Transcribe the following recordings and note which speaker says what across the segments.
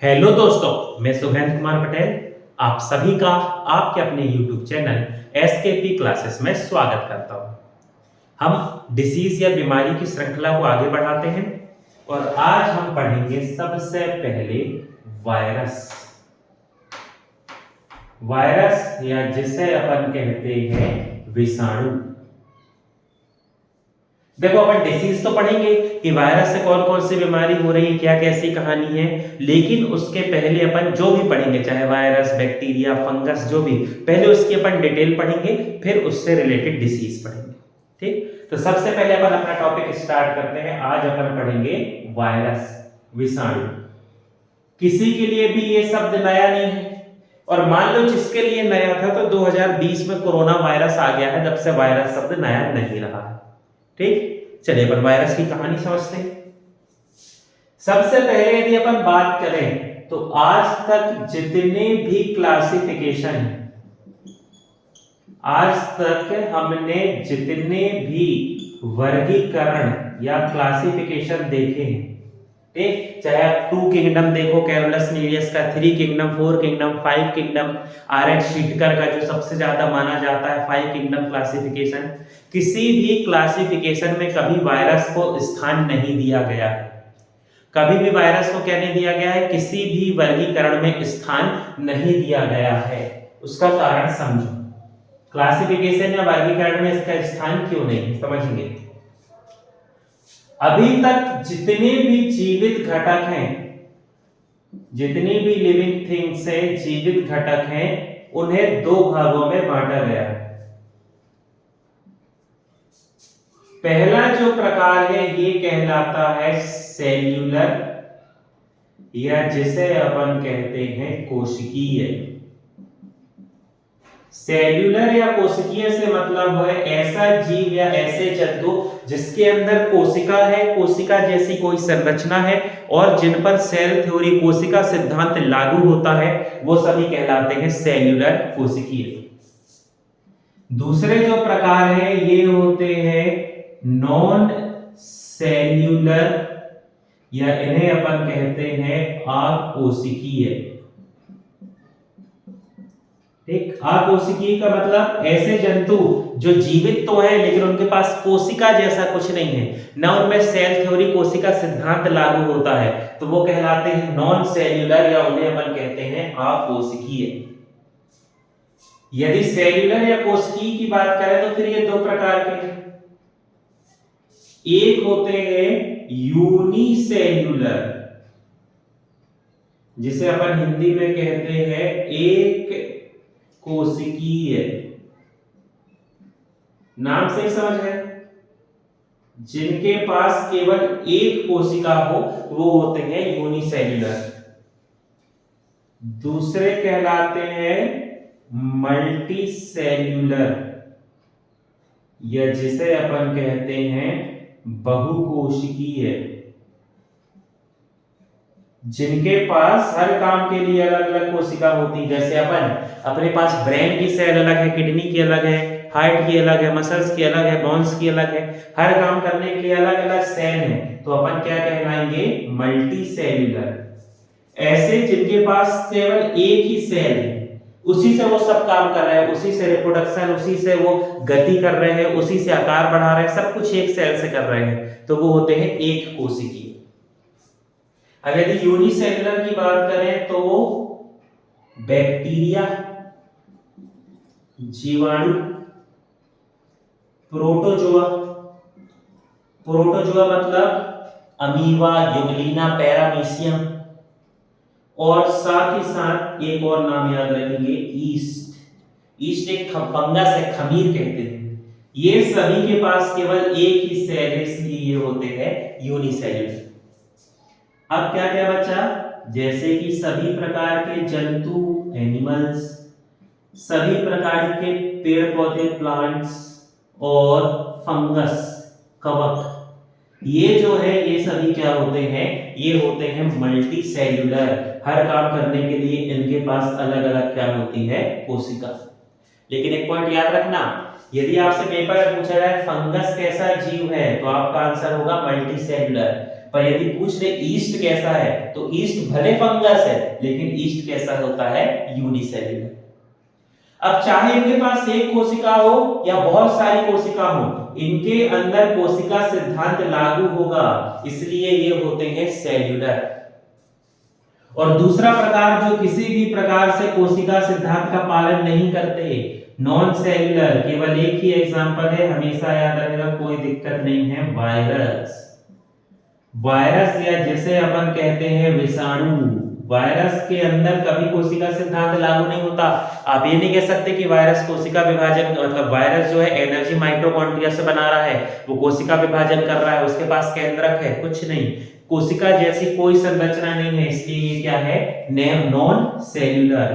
Speaker 1: Hello दोस्तों, मैं सुहेंद्र कुमार पटेल आप सभी का आपके अपने YouTube चैनल एसकेपी क्लासेस में स्वागत करता हूं। हम डिसीज या बीमारी की श्रृंखला को आगे बढ़ाते हैं और आज हम पढ़ेंगे सबसे पहले वायरस। वायरस या जिसे अपन कहते हैं विषाणु। देखो अपन डिसीज तो पढ़ेंगे कि वायरस से कौन कौन सी बीमारी हो रही है, क्या कैसी कहानी है, लेकिन उसके पहले अपन जो भी पढ़ेंगे चाहे वायरस, बैक्टीरिया, फंगस, जो भी पहले उसकी अपन डिटेल पढ़ेंगे, फिर उससे रिलेटेड डिसीज पढ़ेंगे। ठीक, तो सबसे पहले अपन अपना टॉपिक स्टार्ट करते हैं। आज अपन पढ़ेंगे वायरस, विषाणु। किसी के लिए भी ये शब्द नया नहीं है, और मान लो जिसके लिए नया था तो 2020 में कोरोना वायरस आ गया है, जब से वायरस शब्द नया नहीं रहा है। ठीक, चलिए अपन वायरस की कहानी समझते हैं। सबसे पहले यदि अपन बात करें तो आज तक जितने भी क्लासिफिकेशन है, आज तक हमने जितने भी वर्गीकरण या क्लासिफिकेशन देखे हैं, ठीक, चाहे आप 2 किंगडम देखो कैरोलस लीनियस का, 3 kingdom, 4 kingdom, 5 kingdom, R H Whittaker का जो सबसे ज्यादा माना जाता है 5 किंगडम क्लासिफिकेशन, किसी भी क्लासिफिकेशन में कभी वायरस को स्थान नहीं दिया गया है। कभी भी वायरस को क्या नहीं दिया गया है, किसी भी वर्गीकरण में स्थान नहीं दिया गया है। उसका कारण समझो, क्लासिफिकेशन या वर्गीकरण में इसका स्थान क्यों नहीं, समझेंगे। अभी तक जितने भी जीवित घटक हैं, जितनी भी लिविंग थिंग्स है, जीवित घटक हैं, उन्हें 2 भागों में बांटा गया है। पहला जो प्रकार है ये कहलाता है सेल्यूलर, या जिसे अपन कहते हैं कोशिकीय। सेल्यूलर या कोशिकीय से मतलब है ऐसा जीव या ऐसे जंतु जिसके अंदर कोशिका है, कोशिका जैसी कोई संरचना है, और जिन पर सेल थ्योरी, कोशिका सिद्धांत लागू होता है, वो सभी कहलाते हैं सेल्यूलर, कोशिकीय। दूसरे जो प्रकार है ये होते हैं नॉन सेल्यूलर, या इन्हें अपन कहते हैं अकोशिकीय। ठीक, अकोशिकीय का मतलब ऐसे जंतु जो जीवित तो है लेकिन उनके पास कोशिका जैसा कुछ नहीं है, ना उनमें सेल थ्योरी, कोशिका सिद्धांत लागू होता है, तो वो कहलाते हैं नॉन सेल्यूलर, या उन्हें अपन कहते हैं अकोशिकीय। यदि सेल्यूलर या कोशिकीय की बात करें तो फिर ये 2 प्रकार के हैं। एक होते हैं यूनिसेल्यूलर, जिसे अपन हिंदी में कहते हैं एक कोशिकीय। नाम से ही समझ है, जिनके पास केवल एक कोशिका हो वो होते हैं यूनिसेल्यूलर। दूसरे कहलाते हैं मल्टी सेल्यूलर, या जिसे अपन कहते हैं बहुकोशिकीय, जिनके पास हर काम के लिए अलग अलग कोशिका होती है। जैसे अपन अपने पास ब्रेन की सेल अलग है, किडनी की अलग है, हार्ट की अलग है, मसल्स की अलग है, बोन्स की अलग है, हर काम करने के लिए अलग अलग सेल है, तो अपन क्या कहलाएंगे, मल्टी सेल्यूलर। ऐसे जिनके पास केवल एक ही सेल है, उसी से वो सब काम कर रहे हैं, उसी से रिप्रोडक्शन, उसी से वो गति कर रहे हैं, उसी से आकार बढ़ा रहे हैं, सब कुछ एक सेल से कर रहे हैं, तो वो होते हैं एक कोशिकीय। अब यदि यूनिसेल्युलर की बात करें तो बैक्टीरिया, जीवाणु, प्रोटोजोआ, प्रोटोजोआ मतलब अमीबा, युगलिना, पैरामीशियम, और साथ ही साथ एक और नाम याद रखेंगे, ईस्ट। ईस्ट एक फंगस है, खमीर कहते हैं। ये सभी के पास केवल एक ही सेल है, इसलिए ये होते हैं यूनिसेल्युलर। अब क्या क्या बचा, जैसे कि सभी प्रकार के जंतु, एनिमल्स, सभी प्रकार के पेड़ पौधे, प्लांट्स, और फंगस, कवक, ये जो है ये सभी क्या होते हैं, ये होते हैं मल्टी सेल्यूलर। हर काम करने के लिए इनके पास अलग अलग क्या होती है, कोशिका। लेकिन एक पॉइंट याद रखना, यदि आपसे पेपर में पूछा जाए फंगस कैसा जीव है, तो आपका आंसर होगा मल्टी सेल्यूलर। पर यदि पूछ ले ईस्ट कैसा है तो ईस्ट भले फंगस है लेकिन ईस्ट कैसा होता है, यूनिसेल्युलर। अब चाहे इनके पास एक कोशिका हो या बहुत सारी कोशिका हो, इनके अंदर कोशिका सिद्धांत लागू होगा, इसलिए ये होते हैं सेल्यूलर। और दूसरा प्रकार जो किसी भी प्रकार से कोशिका सिद्धांत का पालन नहीं करते, नॉन सेल्यूलर, केवल एक ही एग्जांपल है, हमेशा याद रहेगा, कोई दिक्कत नहीं है, वायरस। वायरस या जैसे अपन कहते हैं विषाणु, वायरस के अंदर कभी कोशिका सिद्धांत लागू नहीं होता। आप ये नहीं कह सकते कि वायरस कोशिका विभाजन, मतलब वायरस जो है एनर्जी माइटोकॉन्ड्रिया से बना रहा है, वो कोशिका विभाजन कर रहा है, उसके पास केंद्रक है, कुछ नहीं, कोशिका जैसी कोई संरचना नहीं है, इसलिए ये क्या है, नॉन सेल्यूलर।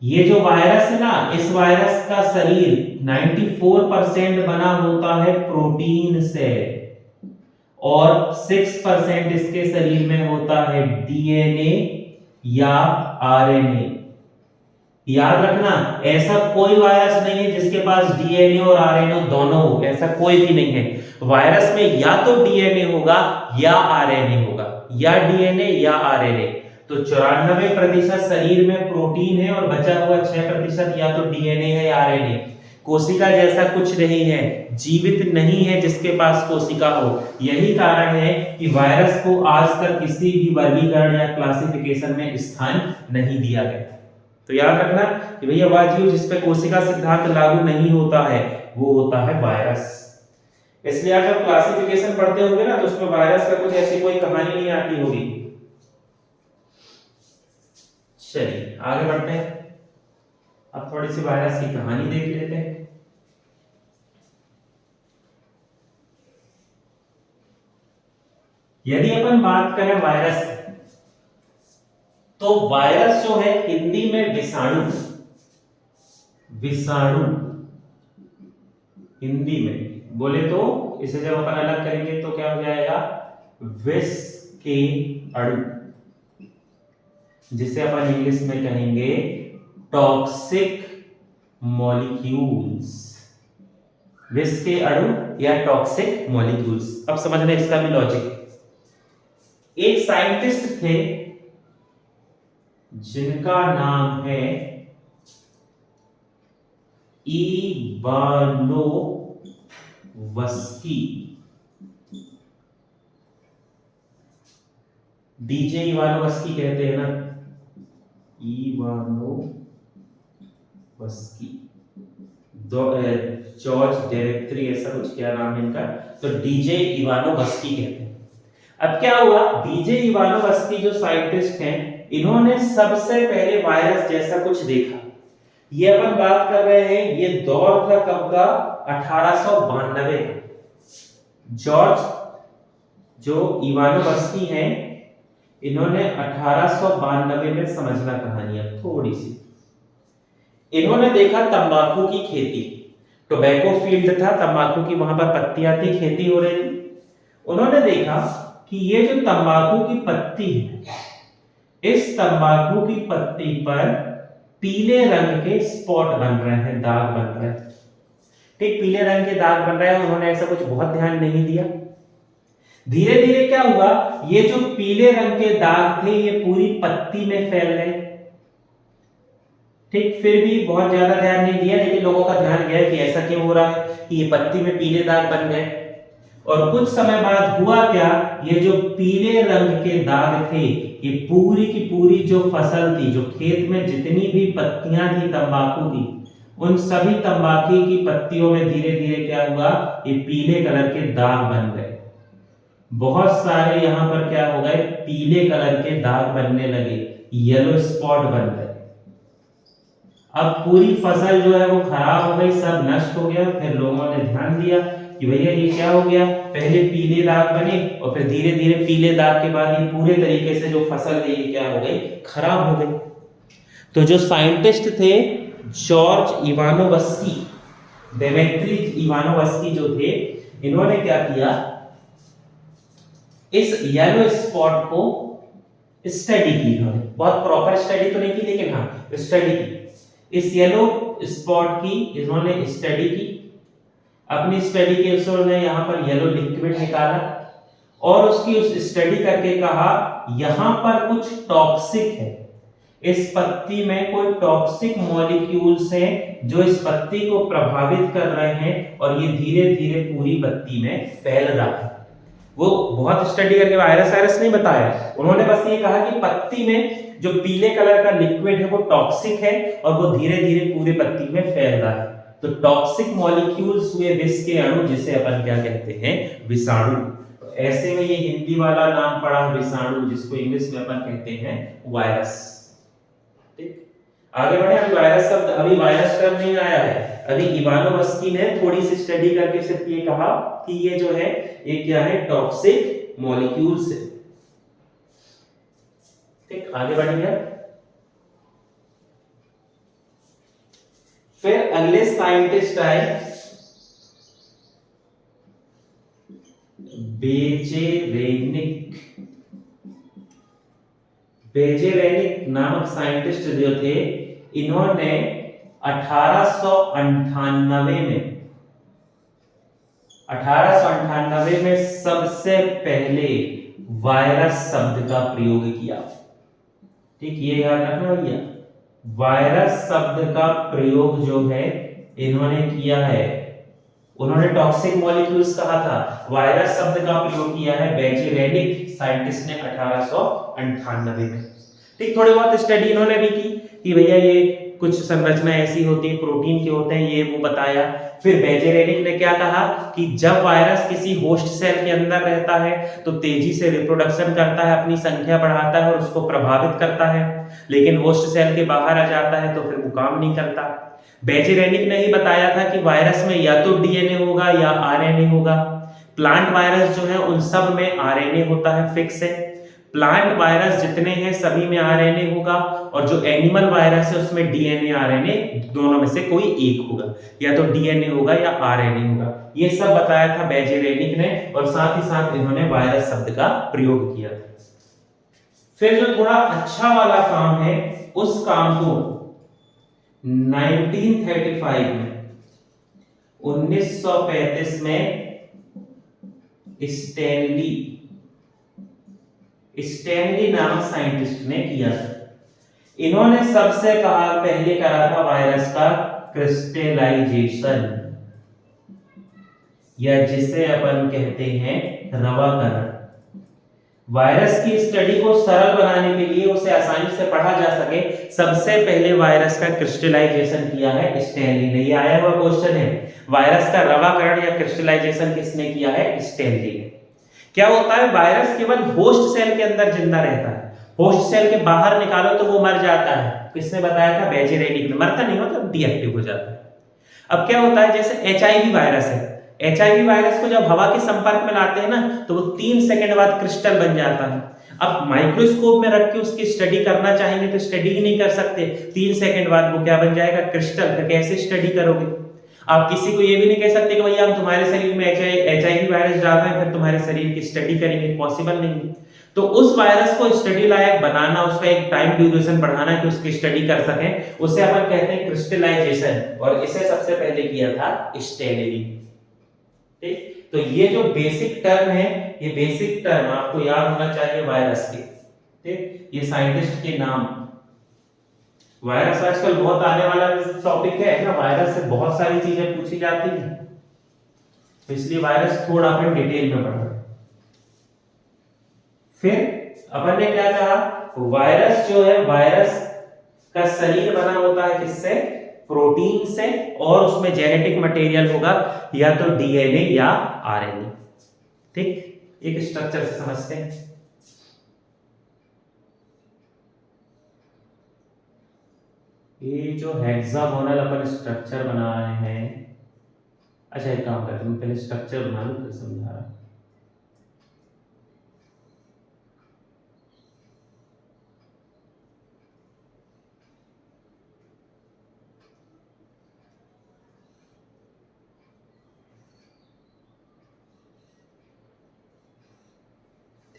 Speaker 1: ये जो वायरस है ना, इस वायरस का शरीर 94% बना होता है प्रोटीन से और 6% इसके शरीर में होता है डीएनए या आरएनए। याद रखना, ऐसा कोई वायरस नहीं है जिसके पास डीएनए और आरएनए दोनों हो, ऐसा कोई भी नहीं है। वायरस में या तो डीएनए होगा या आरएनए होगा, या डीएनए या आरएनए। तो 94% शरीर में प्रोटीन है और बचा हुआ 6% या तो डीएनए है या आरएनए। कोशिका जैसा कुछ नहीं है, जीवित नहीं है जिसके पास कोशिका हो। यही कारण है कि वायरस को आज तक किसी भी वर्गीकरण या क्लासिफिकेशन में स्थान नहीं दिया गया। तो याद रखना कि भैया वह जीव जिस पे कोशिका सिद्धांत लागू नहीं होता है वो होता है वायरस। इसलिए आप जब क्लासिफिकेशन पढ़ते होंगे ना तो उसमें वायरस का कुछ ऐसी कोई कहानी नहीं आती होगी। चलिए आगे बढ़ते हैं, अब थोड़ी सी वायरस की कहानी देख लेते हैं। यदि अपन बात करें वायरस, तो वायरस जो है हिंदी में विषाणु, विषाणु हिंदी में बोले तो इसे जब अपन अलग करेंगे तो क्या हो जाएगा, विष के अणु, जिसे अपन इंग्लिश में कहेंगे टॉक्सिक मॉलिक्यूल्स। विष के अणु या टॉक्सिक मॉलिक्यूल्स। अब समझना इसका भी लॉजिक। एक साइंटिस्ट थे जिनका नाम है इवानोवस्की। डीजे इवानोवस्की कहते हैं ना, इवानोवस्की, जॉर्ज डायरेक्टरी ऐसा कुछ क्या नाम है इनका, तो डीजे इवानोवस्की कहते हैं। अब क्या हुआ, डीजे इवानोवस्की जो साइंटिस्ट हैं, इन्होंने सबसे पहले वायरस जैसा कुछ देखा। ये अपन बात कर रहे हैं, ये दौर था कब का, 1892 का। जॉर्ज जो इवानोवस्की हैं, इन्होंने 1892 में, समझना कहानी अब थोड़ी सी, इन्होंने देखा तंबाकू की खेती, टोबैको फील्ड था, तंबाकू की वहां पर पत्तियां थी, खेती हो रही थी। उन्होंने देखा कि ये जो तंबाकू की पत्ती है, इस तंबाकू की पत्ती पर पीले रंग के स्पॉट बन रहे हैं, दाग बन रहे हैं। ठीक, पीले रंग के दाग बन रहे हैं। उन्होंने ऐसा कुछ बहुत ध्यान नहीं दिया। धीरे धीरे क्या हुआ, ये जो पीले रंग के दाग थे ये पूरी पत्ती में फैल गए। ठीक, फिर भी बहुत ज्यादा ध्यान नहीं दिया, लेकिन लोगों का ध्यान गया कि ऐसा क्यों हो रहा है कि ये पत्ती में पीले दाग बन गए। और कुछ समय बाद हुआ क्या, ये जो पीले रंग के दाग थे, ये पूरी की पूरी जो फसल थी, जो खेत में जितनी भी पत्तियां थी तंबाकू की, उन सभी तंबाकू की पत्तियों में धीरे धीरे क्या हुआ, ये पीले कलर के दाग बन गए। बहुत सारे यहाँ पर क्या हो गए, पीले कलर के दाग बनने लगे, येलो स्पॉट बन गए। अब पूरी फसल जो है वो खराब हो गई, सब नष्ट हो गया। फिर लोगों ने ध्यान दिया कि भैया ये क्या हो गया, पहले पीले दाग बने और फिर धीरे धीरे पीले दाग के बाद ये पूरे तरीके से जो फसल है ये क्या हो गई, खराब हो गई। तो जो साइंटिस्ट थे जॉर्ज इवानोवस्की, डेमेट्री इवानोवस्की जो थे, इन्होंने क्या किया, इस येलो स्पॉट को स्टडी की। इन्होंने बहुत प्रॉपर स्टडी तो नहीं की, लेकिन हाँ स्टडी की। इस येलो स्पॉट की इन्होंने स्टडी की। अपनी स्टडी के उसने यहाँ पर येलो लिक्विड निकाला और उसकी उस स्टडी करके कहा यहां पर कुछ टॉक्सिक है, इस पत्ती में कोई टॉक्सिक मॉलिक्यूल्स हैं जो इस पत्ती को प्रभावित कर रहे हैं और ये धीरे धीरे पूरी पत्ती में फैल रहा है। वो बहुत स्टडी करके वायरस नहीं बताया, उन्होंने बस ये कहा कि पत्ती में जो पीले कलर का लिक्विड है वो टॉक्सिक है और वो धीरे धीरे पूरे पत्ती में फैल रहा है। तो टॉक्सिक मॉलिक्यूल्स हुए विष के अणु, जिसे अपन क्या कहते हैं, विषाणु। तो ऐसे में ये हिंदी वाला नाम पड़ा विषाणु, जिसको इंग्लिश में अपन कहते हैं वायरस। ठीक, आगे बढ़े। अभी वायरस टर्म नहीं आया है, अभी इवानोव्स्की ने थोड़ी सी स्टडी करके सिर्फ ये कहा कि ये जो है ये क्या है, टॉक्सिक मॉलिक्यूल्स है। ठीक, आगे बढ़ेंगे। फिर अगले साइंटिस्ट आए बेजेरेनिक। बेजेरेनिक नामक साइंटिस्ट जो थे, इन्होंने 1898 में सबसे पहले वायरस शब्द का प्रयोग किया। ठीक, ये याद रखना भैया, वायरस शब्द का प्रयोग जो है इन्होंने किया है। उन्होंने टॉक्सिक मॉलिक्यूल्स कहा था, वायरस शब्द का प्रयोग किया है बेजेरेनिक साइंटिस्ट ने 1898 में। ठीक, थोड़ी बहुत स्टडी इन्होंने भी की कि भैया ये कुछ संरचना ऐसी होती है, प्रोटीन के होते हैं, ये वो बताया। फिर बेजेरेनिक ने क्या कहा कि जब वायरस किसी होस्ट सेल के अंदर रहता है तो तेजी से रिप्रोडक्शन करता है, अपनी संख्या बढ़ाता है और उसको प्रभावित करता है, लेकिन होस्ट सेल के बाहर आ जाता है तो फिर वो काम नहीं करता। बेजेरेनिक ने ही बताया था कि वायरस में या तो डीएनए होगा या आरएनए होगा। प्लांट वायरस जो है उन सब में आरएनए होता है, फिक्स है। प्लांट वायरस जितने हैं सभी में आरएनए होगा, और जो एनिमल वायरस है उसमें डीएनए आरएनए दोनों में से कोई एक होगा, या तो डीएनए होगा या आरएनए होगा। ये सब बताया था बेजेरेनिक ने, और साथ ही साथ इन्होंने वायरस शब्द का प्रयोग किया था। फिर जो थोड़ा अच्छा वाला काम है, उस काम को 1935 में 1935 में स्टैनली नामक साइंटिस्ट ने किया था। इन्होंने सबसे पहले करा था वायरस का क्रिस्टलाइजेशन, या जिसे अपन कहते हैं रवाकरण। वायरस की स्टडी को सरल बनाने के लिए, उसे आसानी से पढ़ा जा सके, सबसे पहले वायरस का क्रिस्टलाइजेशन किया है स्टैनली ने। ये आया हुआ क्वेश्चन है, वायरस का रवाकरण या क्रिस्टलाइजेशन किसने किया है? स्टैनली ने। क्या होता है, वायरस केवल होस्ट सेल के अंदर जिंदा रहता है, होस्ट सेल के बाहर निकालो तो वो मर जाता है। किसने बताया था? बेजेरेनिक ने। मरता नहीं, मतलब डीएक्टिव हो जाता है। अब क्या होता है, जैसे एचआईवी वायरस है, एचआईवी वायरस को जब हवा के संपर्क में लाते हैं ना, तो वो 3 सेकंड बाद क्रिस्टल बन जाता है। अब माइक्रोस्कोप में रख के उसकी स्टडी करना चाहेंगे तो स्टडी ही नहीं कर सकते, 3 सेकंड बाद वो क्या बन जाएगा? क्रिस्टल। फिर कैसे स्टडी करोगे? आप किसी को ये भी नहीं कह सकते कि भैया हम तुम्हारे शरीर में एचआईवी वायरस डाल रहे हैं फिर तुम्हारे शरीर की स्टडी करेंगे, पॉसिबल नहीं है। तो उस वायरस को स्टडी लायक बनाना, उसका एक टाइम ड्यूरेशन बढ़ाना कि उसकी स्टडी कर सकें, उसे अपन कहते हैं क्रिस्टलाइजेशन, और इसे सबसे पहले किया था स्टैनली। ठीक, तो ये जो बेसिक टर्म है, ये बेसिक टर्म आपको याद होना चाहिए वायरस के। ठीक, ये साइंटिस्ट के नाम। वायरस आजकल बहुत आने वाला टॉपिक है ना, वायरस से बहुत सारी चीजें पूछी जाती हैं, तो इसलिए वायरस थोड़ा अपन डिटेल में पढ़ा। फिर अपन ने क्या कहा, वायरस जो है, वायरस का शरीर बना होता है किससे? प्रोटीन से, और उसमें जेनेटिक मटेरियल होगा या तो डीएनए या आरएनए। ठीक, एक स्ट्रक्चर से समझते हैं। ये जो हेक्सागोनल अपन स्ट्रक्चर बना रहे हैं, अच्छा एक काम करते हैं, पहले स्ट्रक्चर बना लो फिर समझा रहा हूं।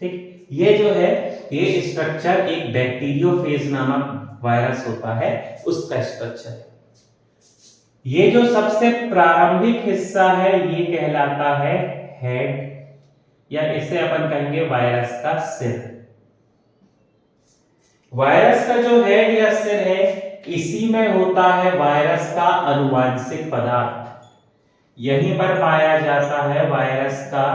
Speaker 1: ठीक, ये जो है, ये स्ट्रक्चर एक बैक्टीरियोफेज नामक वायरस होता है, उसका स्ट्रक्चर। ये जो सबसे प्रारंभिक हिस्सा है ये कहलाता है हेड, या इसे अपन कहेंगे वायरस का सिर। वायरस का जो हेड या सिर है, इसी में होता है वायरस का अनुवांशिक पदार्थ। यहीं पर पाया जाता है वायरस का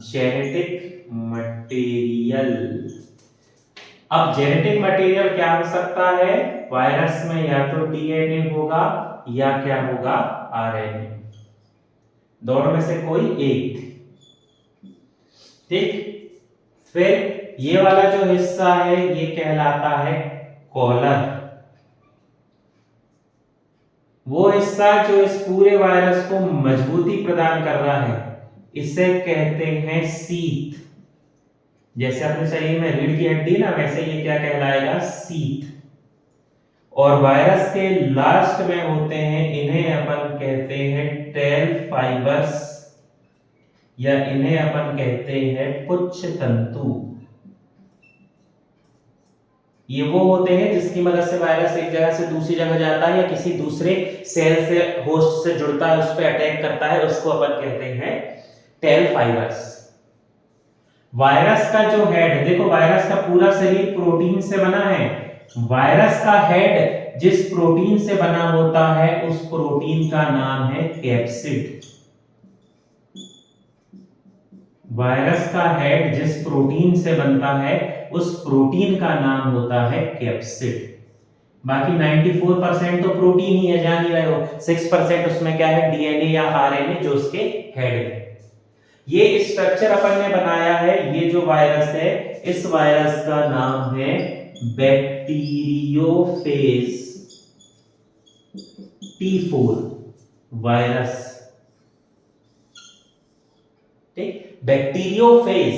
Speaker 1: जेनेटिक मटेरियल। अब जेनेटिक मटेरियल क्या हो सकता है? वायरस में या तो डीएनए होगा या क्या होगा? आरएनए, दोनों में से कोई एक। ठीक, फिर ये वाला जो हिस्सा है ये कहलाता है कॉलर। वो हिस्सा जो इस पूरे वायरस को मजबूती प्रदान कर रहा है, इसे कहते हैं सीथ। जैसे अपने शरीर में रीढ़ की हड्डी ना, वैसे ये क्या कहलाएगा? सीथ। और वायरस के लास्ट में होते हैं, इन्हें अपन कहते हैं टेल फाइबर्स, या इन्हें अपन कहते हैं पुच्छ तंतु। ये वो होते हैं जिसकी मदद से वायरस एक जगह से दूसरी जगह जाता है या किसी दूसरे सेल से, होस्ट से जुड़ता है, उस पर अटैक करता है, उसको अपन कहते हैं टेल फाइबर्स। वायरस का जो हेड, देखो वायरस का पूरा शरीर प्रोटीन से बना है। वायरस का हेड जिस प्रोटीन से बना होता है, उस प्रोटीन का नाम है कैप्सिड। वायरस का हेड जिस प्रोटीन से बनता है, उस प्रोटीन का नाम होता है कैप्सिड। बाकी 94% तो प्रोटीन ही है, जान ही रहे हो। 6% उसमें क्या है? डीएनए या आरएनए, जो उसके हेड है। ये स्ट्रक्चर अपन ने बनाया है। ये जो वायरस है, इस वायरस का नाम है बैक्टीरियोफेज T4 वायरस। ठीक, बैक्टीरियोफेज,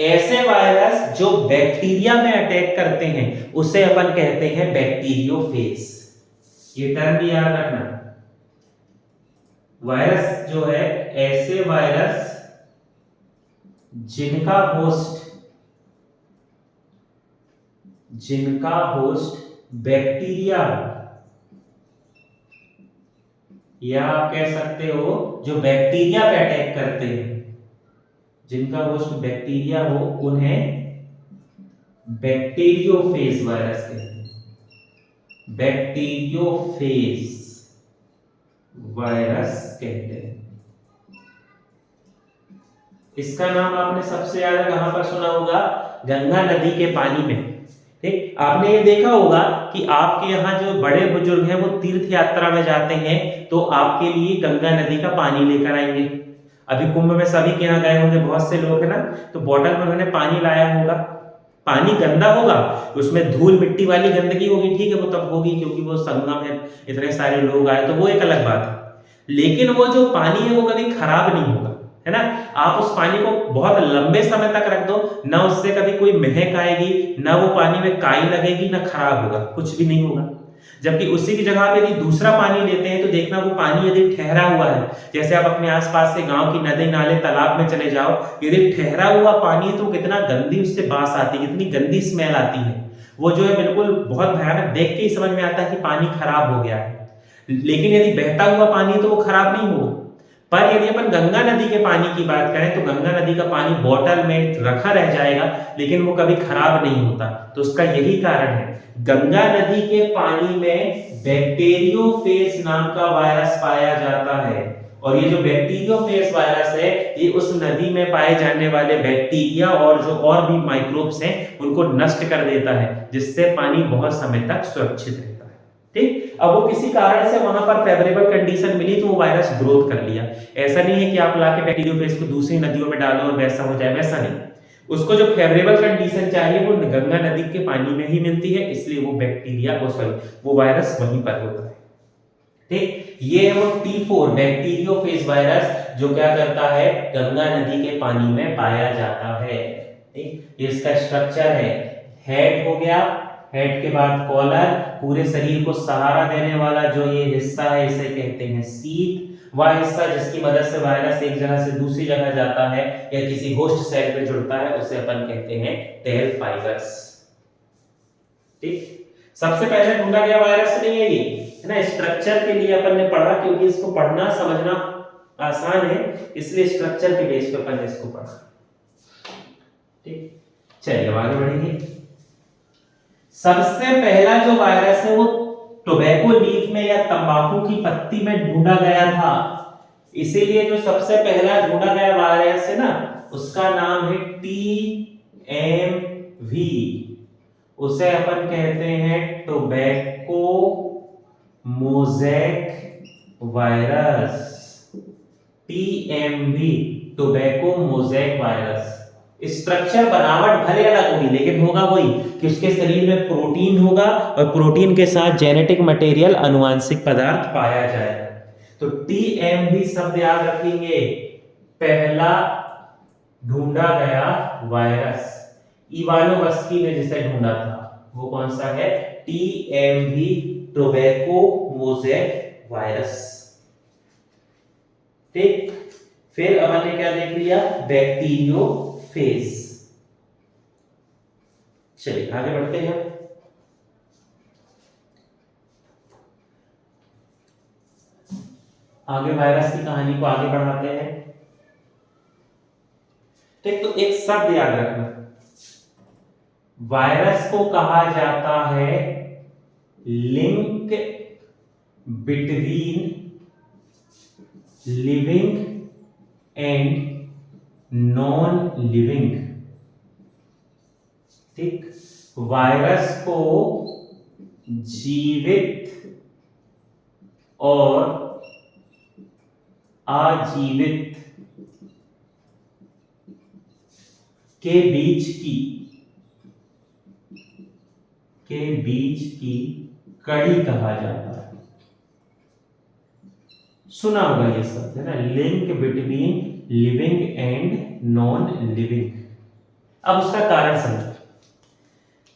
Speaker 1: ऐसे वायरस जो बैक्टीरिया में अटैक करते हैं उसे अपन कहते हैं बैक्टीरियोफेज। ये टर्म भी याद रखना। वायरस जो है, ऐसे वायरस जिनका होस्ट बैक्टीरिया हो, या आप कह सकते हो जो बैक्टीरिया पे अटैक करते हैं, जिनका होस्ट बैक्टीरिया हो, उन्हें बैक्टीरियोफेज वायरस कहते हैं। बैक्टीरियोफेज वायरस कहते हैं। इसका नाम आपने सबसे ज्यादा कहां पर सुना होगा? गंगा नदी के पानी में। ठीक, आपने ये देखा होगा कि आपके यहाँ जो बड़े बुजुर्ग हैं वो तीर्थ यात्रा में जाते हैं तो आपके लिए गंगा नदी का पानी लेकर आएंगे। अभी कुंभ में सभी के यहाँ गए होंगे, बहुत से लोग हैं ना, तो बोतल में उन्होंने पानी लाया होगा। पानी गंदा होगा, उसमें धूल मिट्टी वाली गंदगी होगी, ठीक है, वो तब होगी क्योंकि वो संगम है, इतने सारे लोग आए, तो वो एक अलग बात है। लेकिन वो जो पानी है वो कभी खराब नहीं होगा, है ना। आप उस पानी को बहुत लंबे समय तक रख दो, ना उससे कभी कोई महक आएगी, ना वो पानी में काई लगेगी, ना खराब होगा, कुछ भी नहीं होगा। जबकि उसी की जगह पे यदि दूसरा पानी लेते हैं तो देखना वो पानी यदि ठहरा हुआ है, जैसे आप अपने आसपास से गांव की नदी नाले तालाब में चले जाओ, यदि ठहरा हुआ पानी है तो कितना गंदी उससे बास आती है, कितनी गंदी स्मेल आती है। वो जो है बिल्कुल बहुत भयानक, देख के ही समझ में आता है कि पानी खराब हो गया है। लेकिन यदि बहता हुआ पानी है तो वो खराब नहीं होगा। पर यदि अपन गंगा नदी के पानी की बात करें तो गंगा नदी का पानी बोतल में रखा रह जाएगा, लेकिन वो कभी खराब नहीं होता। तो उसका यही कारण है, गंगा नदी के पानी में बैक्टीरियोफेज नाम का वायरस पाया जाता है। और ये जो बैक्टीरियोफेज वायरस है, ये उस नदी में पाए जाने वाले बैक्टीरिया और जो और भी माइक्रोब्स हैं उनको नष्ट कर देता है, जिससे पानी बहुत समय तक सुरक्षित रहता है। ठीक, अब वो किसी कारण से वहां पर फेवरेबल कंडीशन मिली तो वो वायरस ग्रोथ कर लिया। ऐसा नहीं है कि आप लाके बैक्टीरियोफेज को दूसरी नदियों में डालो और वैसा हो जाए, वैसा नहीं। उसको जो फेवरेबल कंडीशन चाहिए वो गंगा नदी के पानी में ही मिलती है, इसलिए वो बैक्टीरिया वो वायरस वहीं पर होता है। ठीक, ये है वो T4 बैक्टीरियोफेज वायरस, जो क्या करता है, गंगा नदी के पानी में पाया जाता है। ठीक, ये इसका स्ट्रक्चर है, हेड हो गया, हेड के बाद कॉलर, पूरे शरीर को सहारा देने वाला जो ये हिस्सा है इसे कहते हैं सीथ। वह हिस्सा जिसकी मदद से वायरस एक जगह से दूसरी जगह जाता है या किसी होस्ट सेल पे जुड़ता है, उसे अपन कहते हैं टेल फाइबर्स। ठीक, सबसे पहले ढूंढा गया वायरस नहीं है ये, है ना। स्ट्रक्चर के लिए अपन ने पढ़ा, क्योंकि इसको पढ़ना समझना आसान है, इसलिए स्ट्रक्चर के बेस पे अपन ने इसको पढ़ा। ठीक, चलिए अब आगे बढ़ेंगे। सबसे पहला जो वायरस है वो टोबैको लीफ में या तंबाकू की पत्ती में ढूंढा गया था, इसीलिए जो सबसे पहला ढूंढा गया वायरस है ना उसका नाम है TMV, उसे अपन कहते हैं tobacco mosaic virus. TMV tobacco mosaic virus. Structure बनावट भले अलग होगी लेकिन होगा वही कि उसके शरीर में प्रोटीन होगा और प्रोटीन के साथ जेनेटिक मटेरियल अनुवांशिक पदार्थ पाया जाएगा। तो TMV शब्द याद रखेंगे, पहला ढूंढा गया वायरस। इवानोवस्की ने जिसे ढूंढा था वो कौन सा है? TMV tobacco mosaic virus. ठीक, फिर अपन ने क्या देख लिया? बैक्टीरियोफेज। चलिए आगे बढ़ते हैं। आगे वायरस की कहानी को आगे बढ़ाते हैं। ठीक, तो एक शब्द याद रखना, वायरस को कहा जाता है link between living and non living. ठीक, वायरस को जीवित और अजीवित के बीच की कड़ी कहा जाता है। सुना होगा ये शब्द है ना, link between living and non living. अब उसका कारण समझो।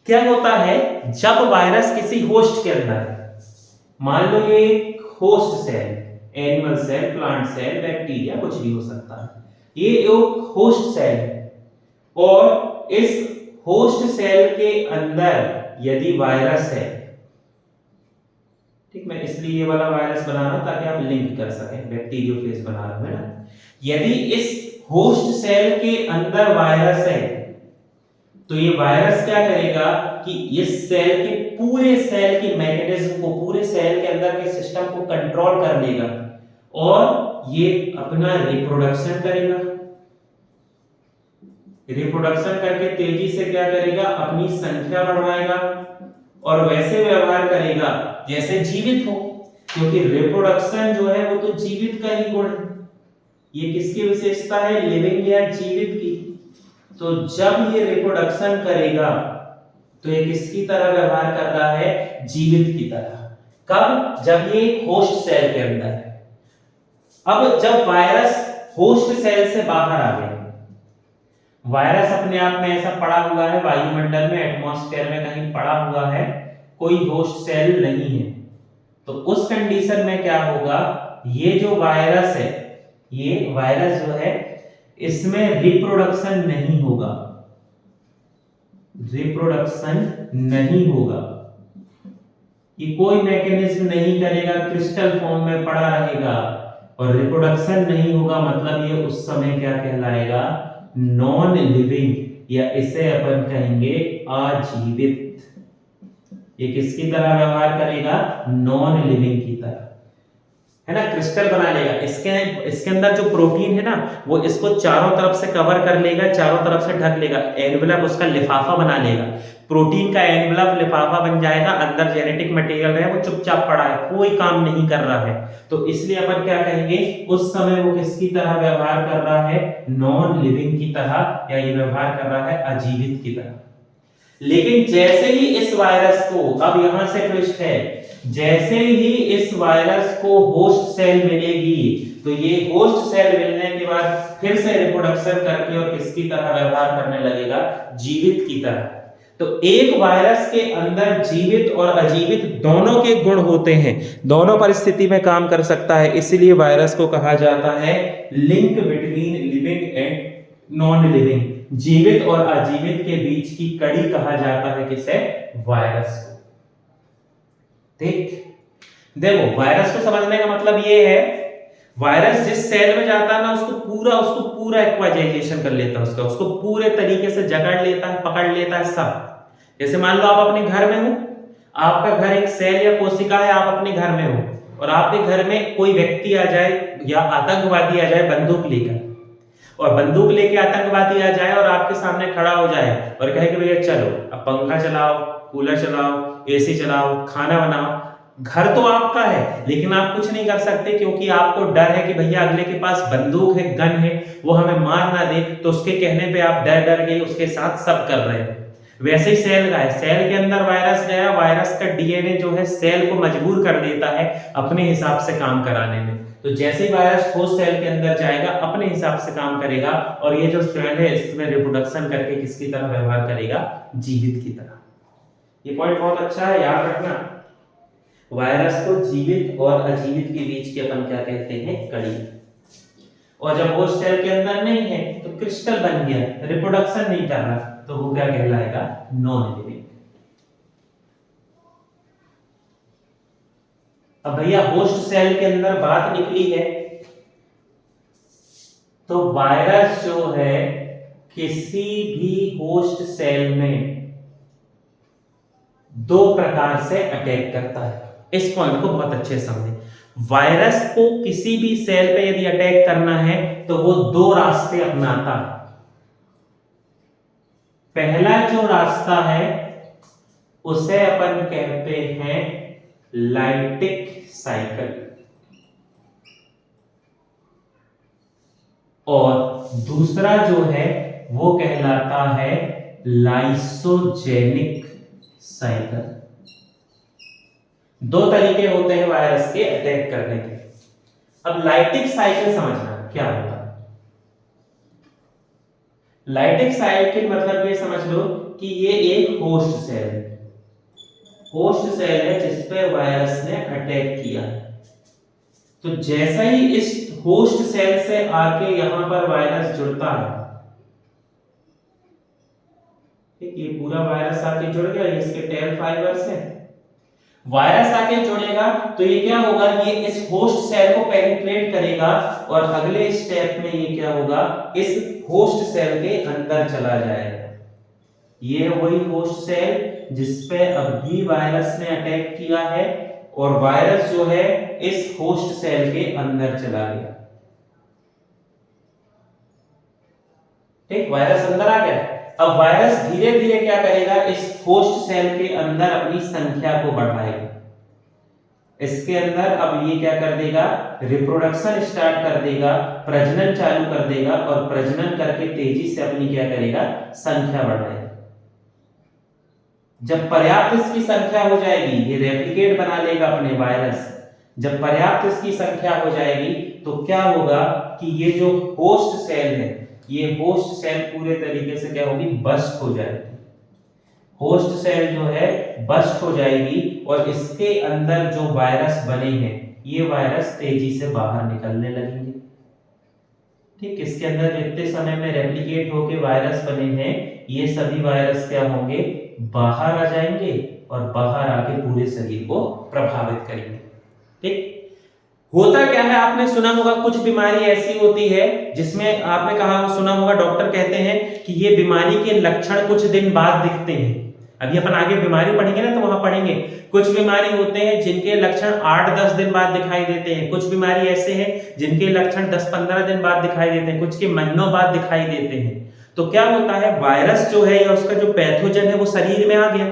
Speaker 1: क्या होता है जब वायरस किसी होस्ट के अंदर है, मान लो ये एक host cell, animal cell, plant cell, bacteria, कुछ भी हो सकता है, ये एक होस्ट सेल है और इस होस्ट सेल के अंदर यदि वायरस है, ठीक, मैं इसलिए ये वाला वायरस बना रहा हूं ताकि आप लिंक कर सकें, बैक्टीरियोफेज बना रहा हूं है ना। यदि इस होस्ट सेल के अंदर वायरस है तो ये वायरस क्या करेगा कि इस सेल के पूरे सेल की मैकेनिज्म को, पूरे सेल के अंदर के सिस्टम को कंट्रोल कर लेगा और ये अपना रिप्रोडक्शन करेगा। रिप्रोडक्शन करके तेजी से क्या करेगा? अपनी संख्या बढ़ाएगा और वैसे व्यवहार करेगा जैसे जीवित हो, क्योंकि रिप्रोडक्शन जो है वो तो जीवित का ही गुण है। ये किसकी विशेषता है? लिविंग या जीवित की। तो जब ये रिप्रोडक्शन करेगा तो ये किसकी तरह व्यवहार कर रहा है? जीवित की तरह। कब? जब ये होस्ट सेल के अंदर है। अब जब वायरस होस्ट सेल से बाहर आ गया, वायरस अपने आप में ऐसा पड़ा हुआ है वायुमंडल में, एटमॉस्फेयर में कहीं पड़ा हुआ है, कोई होस्ट सेल नहीं है, तो उस कंडीशन में क्या होगा? ये जो वायरस है, ये वायरस जो है इसमें रिप्रोडक्शन नहीं होगा, रिप्रोडक्शन नहीं होगा, ये कोई मैकेनिज्म नहीं करेगा, क्रिस्टल फॉर्म में पड़ा रहेगा और रिप्रोडक्शन नहीं होगा, मतलब ये उस समय क्या कहलाएगा? नॉन लिविंग, या इसे अपन कहेंगे अजीवित। ये किसकी तरह व्यवहार करेगा? नॉन लिविंग की तरह, है ना, क्रिस्टल बना लेगा। इसके अंदर जो प्रोटीन है ना वो इसको चारों तरफ से कवर कर लेगा, चारों तरफ से ढक लेगा, एनवेलप उसका लिफाफा बना लेगा, प्रोटीन का एनवेलप लिफाफा बन जाएगा, अंदर जेनेटिक मटेरियल है वो चुपचाप पड़ा है, कोई काम नहीं कर रहा है, तो इसलिए अपन क्या कहेंगे? उस समय वो किसकी तरह व्यवहार कर रहा है? नॉन लिविंग की तरह, या ये व्यवहार कर रहा है अजीवित की तरह। लेकिन जैसे ही इस वायरस को, अब यहां से ट्विस्ट है, जैसे ही इस वायरस को होस्ट सेल मिलेगी तो ये होस्ट सेल मिलने के बाद फिर से रिप्रोडक्शन करके और किसकी तरह व्यवहार करने लगेगा? जीवित की तरह। तो एक वायरस के अंदर जीवित और अजीवित दोनों के गुण होते हैं, दोनों परिस्थिति में काम कर सकता है, इसलिए वायरस को कहा जाता है link between living and non living, जीवित और अजीवित के बीच की कड़ी कहा जाता है किसे? वायरस को। ठीक, देखो वायरस को समझने का मतलब ये है, वायरस जिस सेल में जाता है ना उसको पूरा एक्वाजाइजेशन कर लेता है, उसको पूरे तरीके से जकड़ लेता है, पकड़ लेता है सब। जैसे मान लो आप अपने घर में हो, आपका घर एक सेल या कोशिका है, आप अपने घर में हो और आपके घर में कोई व्यक्ति आ जाए या आतंकवादी आ जाए बंदूक लेकर, और बंदूक लेके आतंकवादी आ जाए और आपके सामने खड़ा हो जाए और कहे कि भैया चलो अब पंखा चलाओ, कूलर चलाओ, एसी चलाओ, खाना बनाओ। घर तो आपका है लेकिन आप कुछ नहीं कर सकते क्योंकि आपको डर है कि भैया अगले के पास बंदूक है, गन है, वो हमें मार ना दे, तो उसके कहने पे आप डर डर के उसके साथ सब कर रहे हैं। वैसे ही सेल का है, सेल के अंदर वायरस गया, वायरस का डीएनए जो है सेल को मजबूर कर देता है अपने हिसाब से काम कराने में। तो जैसे ही वायरस ठोस सेल के अंदर जाएगा अपने हिसाब से काम करेगा और ये जो सेल है इसमें रिप्रोडक्शन करके किसकी तरह व्यवहार करेगा, जीवित की तरह। ये पॉइंट बहुत अच्छा है, याद रखना। वायरस को जीवित और अजीवित के बीच के अपन क्या कहते हैं, कड़ी। और जब वो सेल के अंदर नहीं है तो क्रिस्टल बन गया, रिप्रोडक्शन नहीं कर रहा, तो वो क्या कहलाएगा, नॉन लिविंग। अब भैया होस्ट सेल के अंदर बात निकली है तो वायरस जो है किसी भी होस्ट सेल में दो प्रकार से अटैक करता है। इस पॉइंट को बहुत अच्छे से समझें। वायरस को किसी भी सेल पे यदि अटैक करना है तो वो दो रास्ते अपनाता है। पहला जो रास्ता है उसे अपन कहते हैं लाइटिक साइकिल, और दूसरा जो है वो कहलाता है लाइसोजेनिक साइकिल। दो तरीके होते हैं वायरस के अटैक करने के। अब लाइटिक साइकिल समझना क्या होता है। लाइटिक साइकिल मतलब ये समझ लो कि ये एक होस्ट सेल है, होस्ट सेल है जिस पे वायरस ने अटैक किया। तो जैसा ही इस होस्ट सेल से आके यहां पर वायरस जुड़ता है, ठीक, ये पूरा वायरस आके जुड़ गया, ये इसके टेल फाइबर्स हैं। वायरस आके जुड़ेगा तो ये क्या होगा, ये इस होस्ट सेल को पेनिट्रेट करेगा और अगले स्टेप में ये क्या होगा, इस होस्ट सेल के अंदर चला जाएगा। ये वही होस्ट सेल जिस पे अभी वायरस ने अटैक किया है और वायरस जो है इस होस्ट सेल के अंदर चला गया। ठीक, वायरस अंदर आ गया। अब वायरस धीरे धीरे क्या करेगा, इस होस्ट सेल के अंदर अपनी संख्या को बढ़ाएगा। इसके अंदर अब ये क्या कर देगा, रिप्रोडक्शन स्टार्ट कर देगा, प्रजनन चालू कर देगा और प्रजनन करके तेजी से अपनी क्या करेगा, संख्या बढ़ाएगा। जब पर्याप्त इसकी संख्या हो जाएगी, ये रेप्लिकेट बना लेगा अपने वायरस। जब पर्याप्त इसकी संख्या हो जाएगी तो क्या होगा कि ये जो होस्ट सेल है, ये होस्ट सेल पूरे तरीके से क्या होगी, बस्ट हो जाएगी। होस्ट सेल जो है बस्ट हो जाएगी और इसके अंदर जो वायरस बने हैं ये वायरस तेजी से बाहर निकलने लगेंगे। ठीक, इसके अंदर जितने समय में रेप्लिकेट होके वायरस बने हैं ये सभी वायरस क्या होंगे, बाहर आ जाएंगे और बाहर आके पूरे शरीर को प्रभावित करेंगे। ठीक, होता क्या है, आपने सुना होगा कुछ बीमारी ऐसी होती है जिसमें आपने कहा सुना होगा, डॉक्टर कहते हैं कि ये बीमारी के लक्षण कुछ दिन बाद दिखते हैं। अभी अपन आगे बीमारी पढ़ेंगे ना तो वहां पढ़ेंगे। कुछ बीमारी होते हैं जिनके लक्षण 8-10 दिन बाद दिखाई देते हैं, कुछ बीमारी ऐसे हैं जिनके लक्षण 10-15 दिन बाद दिखाई देते हैं, कुछ के महीनों बाद दिखाई देते हैं। तो क्या होता है, वायरस जो है या उसका जो पैथोजन है वो शरीर में आ गया।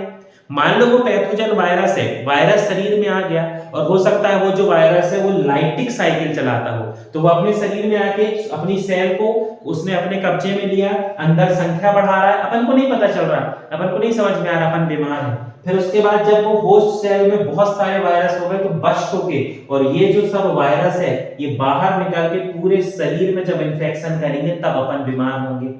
Speaker 1: मान लो वो पैथोजन वायरस है, वायरस शरीर में आ गया और हो सकता है वो जो वायरस है वो लाइटिक साइकिल चलाता हो, तो वो अपने शरीर में आके अपनी सेल को उसने अपने कब्जे में लिया, अंदर संख्या बढ़ा रहा है, अपन को नहीं पता चल रहा, अपन को नहीं समझ में आ रहा, अपन बीमार है। फिर उसके बाद जब वो होस्ट सेल में बहुत सारे वायरस हो गए तो बस्ट होके और ये जो सब वायरस है ये बाहर निकल के पूरे शरीर में जब इंफेक्शन करेंगे तब अपन बीमार होंगे।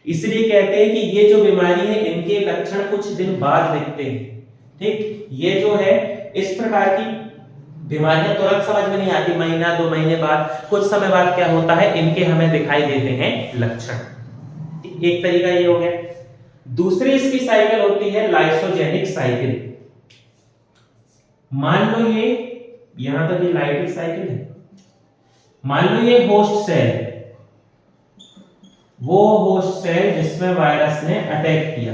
Speaker 1: इसलिए कहते हैं कि ये जो बीमारी है इनके लक्षण कुछ दिन बाद दिखते हैं। ठीक, ये जो है इस प्रकार की बीमारियां तुरंत समझ में नहीं आती, महीना 2 महीने बाद, कुछ समय बाद क्या होता है, इनके हमें दिखाई देते हैं लक्षण। एक तरीका ये हो गया। दूसरी इसकी साइकिल होती है लाइसोजेनिक साइकिल। मान लो ये यहां तक ये लाइटिक साइकिल है, मान लो ये होस्ट सेल, वो होस्ट सेल जिसमें वायरस ने अटैक किया,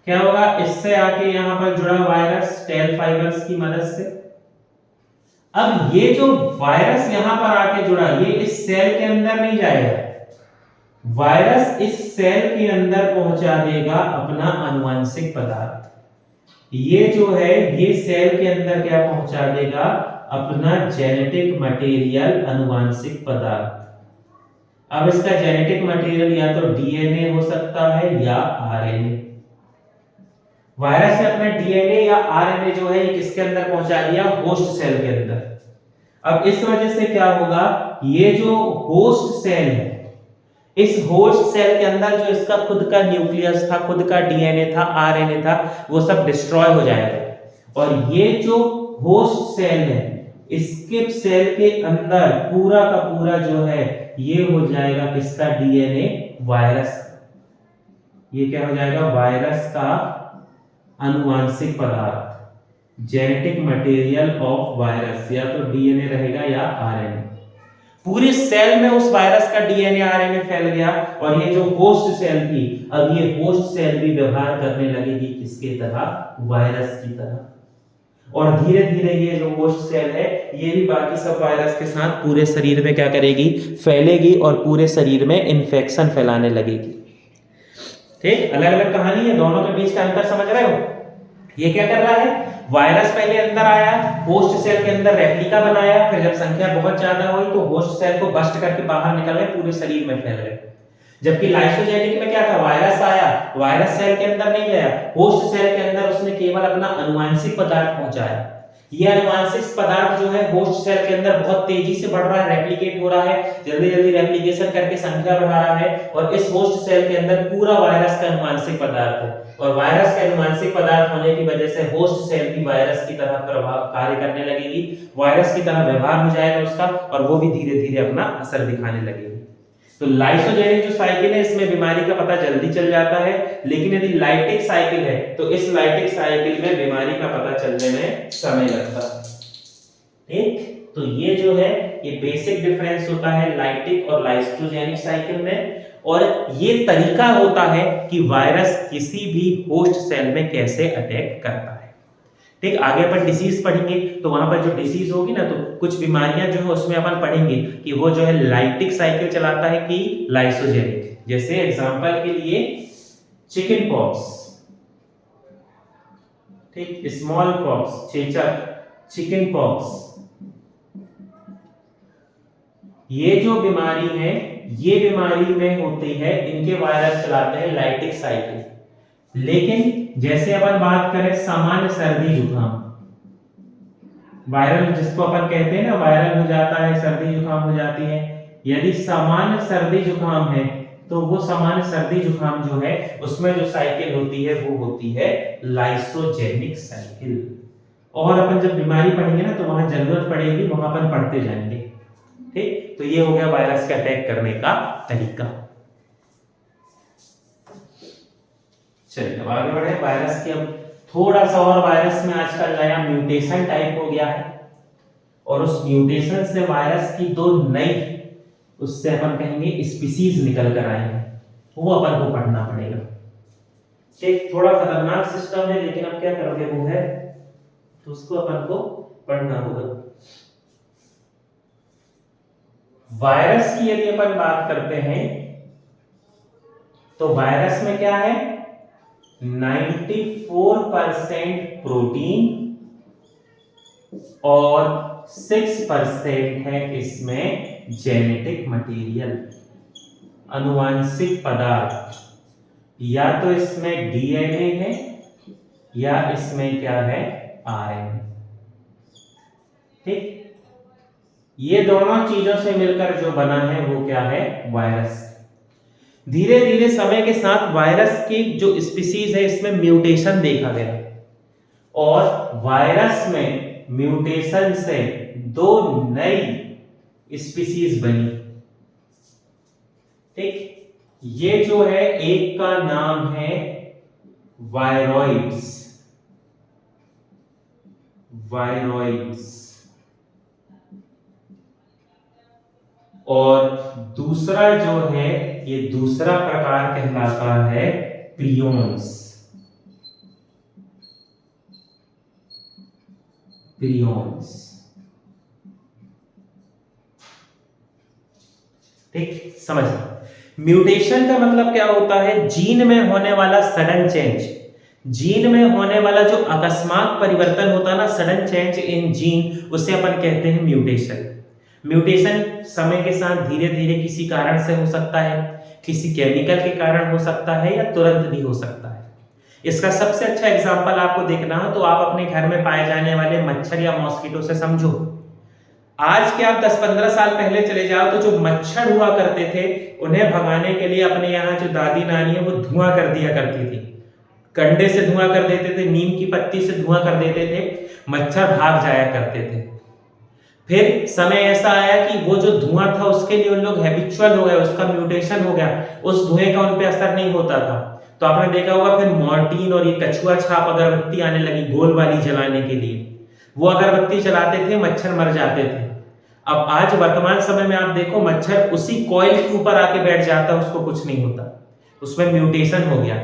Speaker 1: क्या होगा, इससे आके यहां पर जुड़ा वायरस टेल फाइबर्स की मदद से। अब ये जो वायरस यहां पर आके जुड़ा, ये इस सेल के अंदर नहीं जाएगा, वायरस इस सेल के अंदर पहुंचा देगा अपना आनुवंशिक पदार्थ। ये जो है ये सेल के अंदर क्या पहुंचा देगा, अपना जेनेटिक मटेरियल, आनुवंशिक पदार्थ। अब इसका जेनेटिक मटेरियल या तो डीएनए हो सकता है या आरएनए। वायरस ने अपना डीएनए या आरएनए जो है ये किसके अंदर पहुंचा दिया, होस्ट सेल के अंदर। अब इस वजह से क्या होगा, ये जो होस्ट सेल है, इस होस्ट सेल के अंदर जो इसका खुद का न्यूक्लियस था, खुद का डीएनए था, आरएनए था, वो सब डिस्ट्रॉय हो जाएगा। और ये जो होस्ट सेल है, इसके सेल के अंदर पूरा का पूरा जो है ये हो जाएगा किसका, डीएनए वायरस। ये क्या हो जाएगा, वायरस का आनुवंशिक पदार्थ, जेनेटिक मटेरियल ऑफ वायरस, या तो डीएनए रहेगा या आरएनए। पूरे सेल में उस वायरस का डीएनए आरएनए फैल गया, और ये जो होस्ट सेल थी, अब ये होस्ट सेल भी व्यवहार करने लगेगी किसके तरह, वायरस की तरह। और धीरे धीरे ये जो होस्ट सेल है ये भी बाकी सब वायरस के साथ पूरे शरीर में क्या करेगी, फैलेगी, और पूरे शरीर में इंफेक्शन फैलाने लगेगी। ठीक, अलग अलग कहानी है, दोनों के बीच का अंतर समझ रहे हो। ये क्या कर रहा है, वायरस पहले अंदर आया, होस्ट सेल के अंदर रेप्लिका बनाया, फिर जब संख्या बहुत ज्यादा हुई तो होस्ट सेल को बस्ट करके बाहर निकल गए, पूरे शरीर में फैल गए। जबकि लाइसोजेनिक में क्या था, वायरस आया, वायरस सेल के अंदर नहीं गया, होस्ट सेल के अंदर उसने केवल अपना आनुवंशिक पदार्थ पहुंचाया। ये आनुवंशिक पदार्थ जो है होस्ट सेल के अंदर बहुत तेजी से बढ़ रहा है, रेप्लिकेट हो रहा है, जल्दी जल्दी रेप्लिकेशन करके संख्या बढ़ा रहा है, और इस होस्ट सेल के अंदर पूरा वायरस का आनुवंशिक पदार्थ है। और वायरस के आनुवंशिक पदार्थ होने की वजह से होस्ट सेल भी वायरस की तरह प्रभाव कार्य करने लगेगी, वायरस की तरह व्यवहार हो जाएगा उसका, और वो भी धीरे धीरे अपना असर दिखाने लगेगी। तो लाइसोजेनिक जो साइकिल है इसमें बीमारी का पता जल्दी चल जाता है, लेकिन यदि लाइटिक साइकिल है तो इस लाइटिक साइकिल में बीमारी का पता चलने में समय लगता है। ठीक, तो ये जो है ये बेसिक डिफरेंस होता है लाइटिक और लाइसोजेनिक साइकिल में। और ये तरीका होता है कि वायरस किसी भी होस्ट सेल में कैसे अटैक करता है। ठीक, आगे अपन डिसीज पढ़ेंगे तो वहां पर जो डिसीज होगी ना, तो कुछ बीमारियां जो है उसमें अपन पढ़ेंगे कि वो जो है लाइटिक साइकिल चलाता है कि लाइसोजेनिक। जैसे एग्जांपल के लिए चिकन पॉक्स, ठीक, स्मॉल पॉक्स, चेचक, चिकन पॉक्स, ये जो बीमारी है ये बीमारी में होती है, इनके वायरस चलाते हैं लाइटिक साइकिल। लेकिन जैसे अपन बात करें सामान्य सर्दी जुकाम, वायरल जिसको अपन कहते हैं ना, वायरल हो जाता है, सर्दी जुकाम हो जाती है, यदि सामान्य सर्दी जुकाम है तो वो सामान्य सर्दी जुकाम जो है उसमें जो साइकिल होती है वो होती है लाइसोजेनिक साइकिल। और अपन जब बीमारी पढ़ेंगे ना तो वहां जरूरत पड़ेगी, वहां अपन पढ़ते जाएंगे। ठीक, तो ये हो गया वायरस का अटैक करने का तरीका। चलिए अब आगे बढ़े वायरस के। अब थोड़ा सा और वायरस में आजकल नया म्यूटेशन टाइप हो गया है, और उस म्यूटेशन से वायरस की दो नई, उससे अपन कहेंगे स्पीसीज निकल कर आए हैं, वो अपन को पढ़ना पड़ेगा। ठीक, थोड़ा खतरनाक सिस्टम है, लेकिन अब क्या करोगे, वो है तो उसको अपन को पढ़ना होगा। वायरस की यदि अपन बात करते हैं तो वायरस में क्या है, 94% प्रोटीन और 6% है इसमें जेनेटिक मटेरियल, आनुवंशिक पदार्थ। या तो इसमें डीएनए है या इसमें क्या है, आरएनए। ठीक, ये दोनों चीजों से मिलकर जो बना है वो क्या है, वायरस। धीरे धीरे समय के साथ वायरस की जो स्पीसीज है इसमें म्यूटेशन देखा गया, और वायरस में म्यूटेशन से दो नई स्पीसीज बनी। ठीक, ये जो है एक का नाम है वायरॉइड्स, वायरॉइड्स, और दूसरा जो है ये दूसरा प्रकार कहलाता है प्रियोन्स। प्रियोन्स, ठीक, समझ। म्यूटेशन का मतलब क्या होता है? जीन में होने वाला सडन चेंज, जीन में होने वाला जो अकस्मात परिवर्तन होता है ना, सडन चेंज इन जीन, उसे अपन कहते हैं म्यूटेशन। म्यूटेशन समय के साथ धीरे धीरे किसी कारण से हो सकता है, किसी केमिकल के कारण हो सकता है, या तुरंत भी हो सकता है। इसका सबसे अच्छा एग्जांपल आपको देखना हो तो आप अपने घर में पाए जाने वाले मच्छर या मॉस्किटो से समझो। आज के आप 10-15 साल पहले चले जाओ तो जो मच्छर हुआ करते थे, उन्हें भगाने के लिए अपने यहाँ जो दादी नानी है वो धुआं कर दिया करती थी। कंडे से धुआं कर देते थे, नीम की पत्ती से धुआं कर देते थे, मच्छर भाग जाया करते थे। फिर समय ऐसा आया कि वो जो धुआं था उसके लिए उन लोग हैबिचुअल हो गए, उसका म्यूटेशन हो गया, उस धुएं का उन पे असर नहीं होता था। तो आपने देखा होगा फिर मॉर्टीन और ये कछुआ छाप अगरबत्ती आने लगी गोल वाली जलाने के लिए। वो अगरबत्ती जलाते थे, मच्छर मर जाते थे। अब आज वर्तमान समय में आप देखो मच्छर उसी कॉइल के ऊपर आके बैठ जाता, उसको कुछ नहीं होता, उसमें म्यूटेशन हो गया।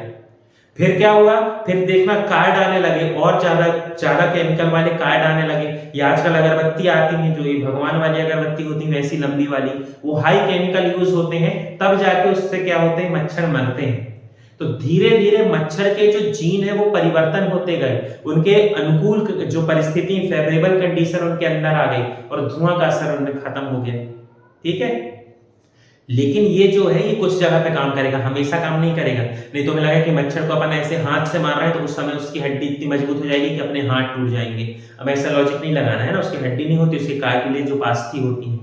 Speaker 1: फिर क्या हुआ? फिर देखना कार्ड आने लगे, और ज्यादा ज्यादा केमिकल वाले कार्ड आने लगे। ये आजकल अगरबत्ती आती हैं जो ये भगवान वाली अगरबत्ती होती है वैसी लंबी वाली, वो हाई केमिकल यूज होते हैं, तब जाके उससे क्या होते हैं, मच्छर मरते हैं। तो धीरे धीरे मच्छर के जो जीन है वो परिवर्तन होते गए, उनके अनुकूल जो परिस्थिति फेवरेबल कंडीशन उनके अंदर आ गई और धुआं का असर उनमें खत्म हो गया। ठीक है, लेकिन ये जो है ये कुछ जगह पे काम करेगा, हमेशा काम नहीं करेगा। नहीं तो हमें लगा कि मच्छर को अपन ऐसे हाथ से मार रहे हैं तो उस समय उसकी हड्डी इतनी मजबूत हो जाएगी कि अपने हाथ टूट जाएंगे। अब ऐसा लॉजिक नहीं लगाना है ना, उसकी हड्डी नहीं होती, उसकी कार्टिलेज जो पास्थी होती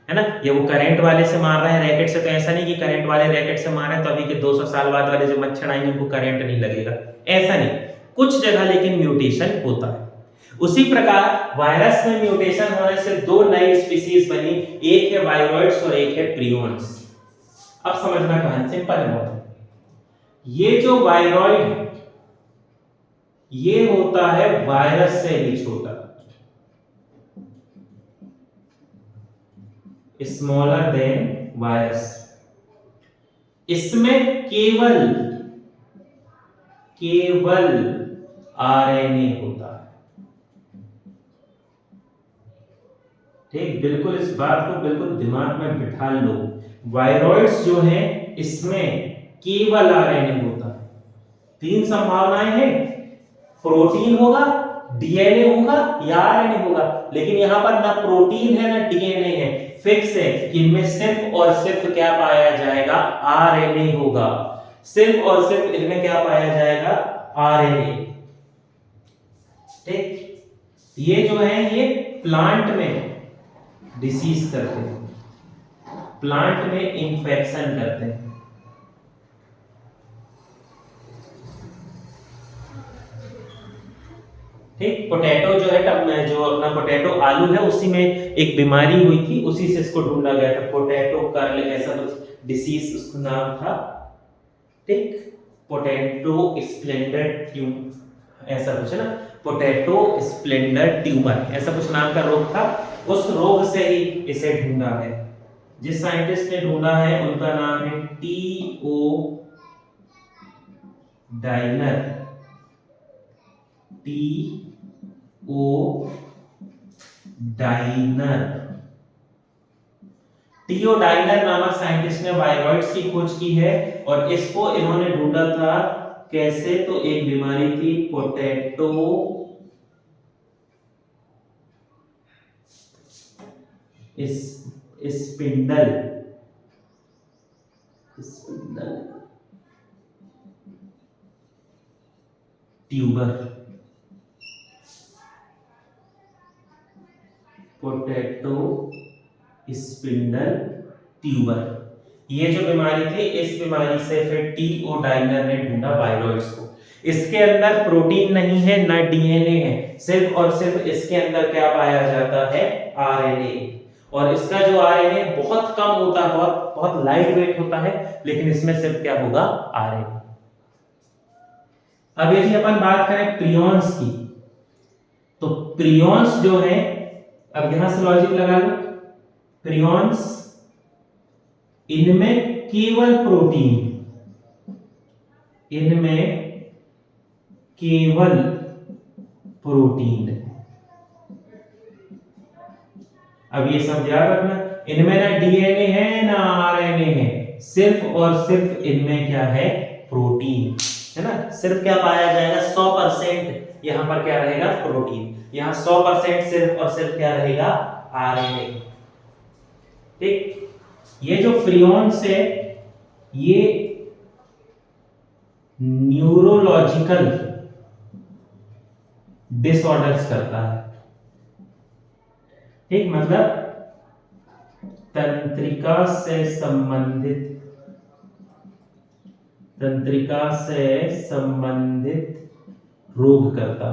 Speaker 1: है ना। ये वो करंट वाले से मार रहे हैं रैकेट से, तो ऐसा नहीं कि करंट वाले रैकेट से मार रहे हैं तो अभी के 200 साल बाद वाले जो मच्छर आएंगे उनको करंट नहीं लगेगा, ऐसा नहीं। कुछ जगह लेकिन म्यूटेशन होता है। उसी प्रकार वायरस में म्यूटेशन होने से दो नई स्पीसीज बनी, एक है वायरॉइड्स और एक है प्रियोन्स। अब समझना कहानी सिंपल है बहुत। ये जो वायरॉइड ये होता है वायरस से भी छोटा, स्मॉलर देन वायरस। इसमें केवल आरएनए होता है। ठीक, बिल्कुल इस बात को बिल्कुल दिमाग में बिठा लो। वायरॉइड्स जो है इसमें केवल आरएनए होता है। तीन संभावनाएं हैं, प्रोटीन होगा, डीएनए होगा या आरएनए होगा। लेकिन यहां पर ना प्रोटीन है ना डीएनए है, फिक्स है कि इनमें सिर्फ और सिर्फ क्या पाया जाएगा, आरएनए होगा। सिर्फ और सिर्फ इनमें क्या पाया जाएगा, आरएनए। ठीक, ये जो है ये प्लांट में डिसीज करते हैं, प्लांट में इंफेक्शन करते हैं। ठीक, पोटैटो जो है जो अपना पोटैटो आलू है उसी में एक बीमारी हुई थी, उसी से इसको ढूंढा गया था, पोटैटो कर्ल ऐसा कुछ डिसीज उसका नाम था। ठीक, पोटैटो स्प्लेंडर ट्यूमर ऐसा कुछ है ना, पोटैटो स्प्लेंडर ट्यूमर ऐसा कुछ नाम का रोग था। उस रोग से ही इसे ढूंढा है। जिस साइंटिस्ट ने ढूंढा है उनका नाम है टी.ओ. डाइनर। टी.ओ. डाइनर। टी.ओ. डाइनर नामक साइंटिस्ट ने वायरॉइड्स की खोज की है और इसको इन्होंने ढूंढा था कैसे, तो एक बीमारी थी potato spindle tuber. Potato spindle tuber, ये जो बीमारी थी, इस बीमारी से फिर टी.ओ. डाइनर ने ढूंढा वायरॉइड्स को। इसके अंदर प्रोटीन नहीं है ना डीएनए है, सिर्फ और सिर्फ इसके अंदर क्या पाया जाता है, आरएनए। और इसका जो आरएनए बहुत कम होता है, बहुत बहुत लाइट वेट होता है, लेकिन इसमें सिर्फ क्या होगा, आरएनए। अब यदि अपन बात करें प्रियोन्स की, तो प्रियोन्स जो है, अब यहां से लॉजिक लगा लो, प्रियोन्स इनमें केवल प्रोटीन, इनमें केवल प्रोटीन। अब ये सब याद रखना, इनमें ना डीएनए है ना आरएनए है, सिर्फ और सिर्फ इनमें क्या है, प्रोटीन है ना। सिर्फ क्या पाया जाएगा, 100% यहां पर क्या रहेगा, प्रोटीन। यहां 100% सिर्फ और सिर्फ क्या रहेगा, आरएनए। ठीक, ये जो प्रियॉन्स है ये न्यूरोलॉजिकल डिसऑर्डर्स करता है। ठीक, मतलब तंत्रिका से संबंधित रोग करता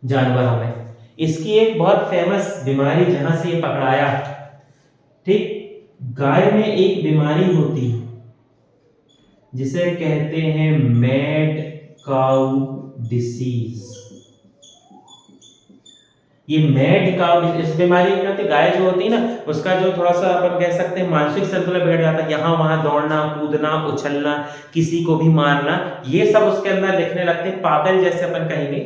Speaker 1: जानवरों में। इसकी एक बहुत फेमस बीमारी जहां से ये पकड़ाया, ठीक, गाय में एक बीमारी होती है जिसे कहते हैं मैड काउ डिसीज। ये मैड काउ, इस बीमारी में क्या होती है, गाय जो होती है ना उसका जो थोड़ा सा अपन कह सकते हैं मानसिक संतुलन बिगड़ जाता है, यहाँ वहां दौड़ना कूदना उछलना किसी को भी मारना, ये सब उसके अंदर दिखने लगते हैं, पागल जैसे अपन कहेंगे।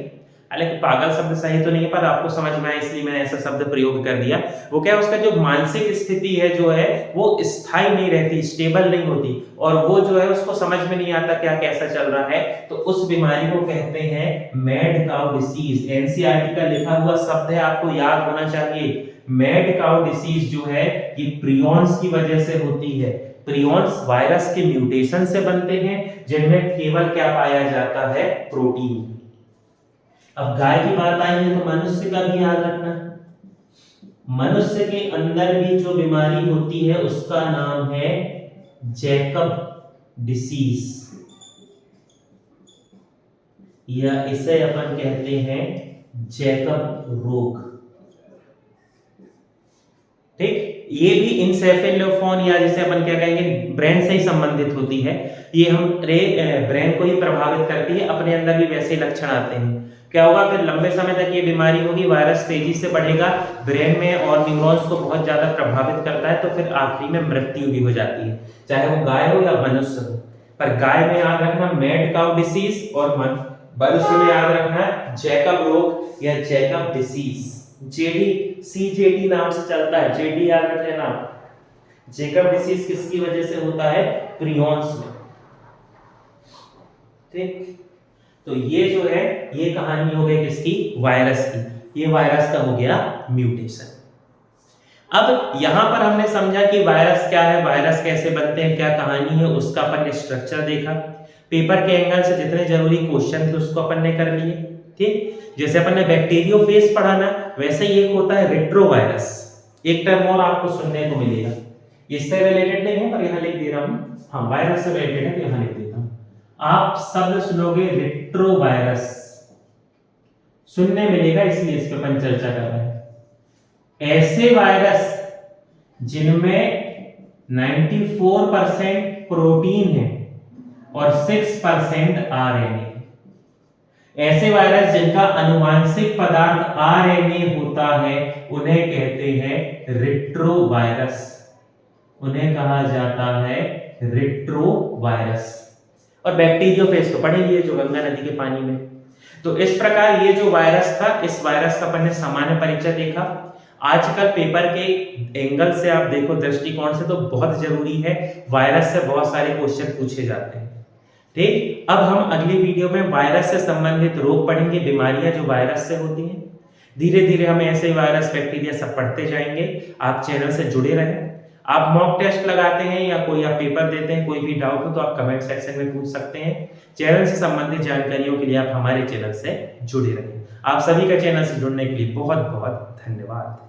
Speaker 1: हालांकि पागल शब्द सही तो नहीं है पर आपको समझ में आया इसलिए मैंने ऐसा शब्द प्रयोग कर दिया। वो क्या है, उसका जो मानसिक स्थिति है जो है वो स्थायी नहीं रहती, स्टेबल नहीं होती, और वो जो है उसको समझ में नहीं आता क्या कैसा चल रहा है, तो उस बीमारी को कहते हैं मैड काउ डिसीज। एनसीईआरटी का लिखा हुआ शब्द है, आपको याद होना चाहिए। मैड काउ डिसीज जो है ये प्रियॉन्स की वजह से होती है। प्रियॉन्स वायरस के म्यूटेशन से बनते हैं जिनमें केवल क्या पाया जाता है, प्रोटीन। अब गाय की बात आई है तो मनुष्य का भी याद रखना। मनुष्य के अंदर भी जो बीमारी होती है उसका नाम है जैकब डिसीज, या इसे अपन कहते हैं जैकब रोग। ठीक, ये भी इंसेफेलोफोन या जिसे अपन क्या कहेंगे ब्रेन से ही संबंधित होती है। ये हम ब्रेन को ही प्रभावित करती है, अपने अंदर भी वैसे लक्षण आते हैं। क्या होगा फिर, लंबे समय तक ये बीमारी होगी, वायरस तेजी से बढ़ेगा ब्रेन में और न्यूरॉन्स को बहुत ज्यादा प्रभावित करता है, तो फिर आखिरी में मृत्यु भी हो जाती है, चाहे वो गाय हो या मनुष्य हो। पर गाय में याद रखना मैड काउ डिसीज, और मनुष्य में याद रखना जैकब रोग या जैकब डिसीज। जेडी सीजेडी नाम से चलता है, जेडी याद रख लेना। जैकब डिसीज किसकी वजह से होता है, प्रियॉन्स में। ठीक, तो ये जो है ये कहानी हो गई किसकी, वायरस की। ये वायरस का हो गया म्यूटेशन। अब यहां पर हमने समझा कि वायरस क्या है, वायरस कैसे बनते हैं, क्या कहानी है, उसका अपन ने स्ट्रक्चर देखा। पेपर के एंगल से जितने जरूरी क्वेश्चन थे उसको अपन ने कर लिए। ठीक, जैसे अपन ने बैक्टीरियोफेज पढ़ा ना, वैसे ही एक होता है रेट्रोवायरस। एक टर्म और आपको सुनने को मिलेगा, इससे रिलेटेड नहीं है पर यहां लिख दे रहा हूं। हाँ, वायरस से रिलेटेड है तो यहां लिख देता हूं। आप शब्द सुनोगे रेट्रोवायरस, सुनने मिलेगा इसलिए इस पर अपन चर्चा कर रहे हैं। ऐसे वायरस जिनमें 94% प्रोटीन है और 6% आरएनए। ऐसे वायरस जिनका अनुवांशिक पदार्थ आरएनए होता है उन्हें कहते हैं रेट्रोवायरस, उन्हें कहा जाता है रेट्रोवायरस। और बैक्टीरियोफेज तो पढ़े लिए जो गंगा नदी के पानी में। तो इस प्रकार ये जो वायरस था, इस वायरस का अपन ने सामान्य परिचय देखा। आजकल पेपर के एंगल से आप देखो, दृष्टिकोण से, तो बहुत जरूरी है, वायरस से बहुत सारे क्वेश्चन पूछे जाते हैं। ठीक, अब हम अगली वीडियो में वायरस से संबंधित रोग पढ़ेंगे, बीमारियां जो वायरस से होती हैं। धीरे धीरे हम ऐसे वायरस बैक्टीरिया सब पढ़ते जाएंगे। आप चैनल से जुड़े रहें। आप मॉक टेस्ट लगाते हैं या कोई आप पेपर देते हैं, कोई भी डाउट हो तो आप कमेंट सेक्शन में पूछ सकते हैं। चैनल से संबंधित जानकारियों के लिए आप हमारे चैनल से जुड़े रहें। आप सभी का चैनल से जुड़ने के लिए बहुत बहुत धन्यवाद।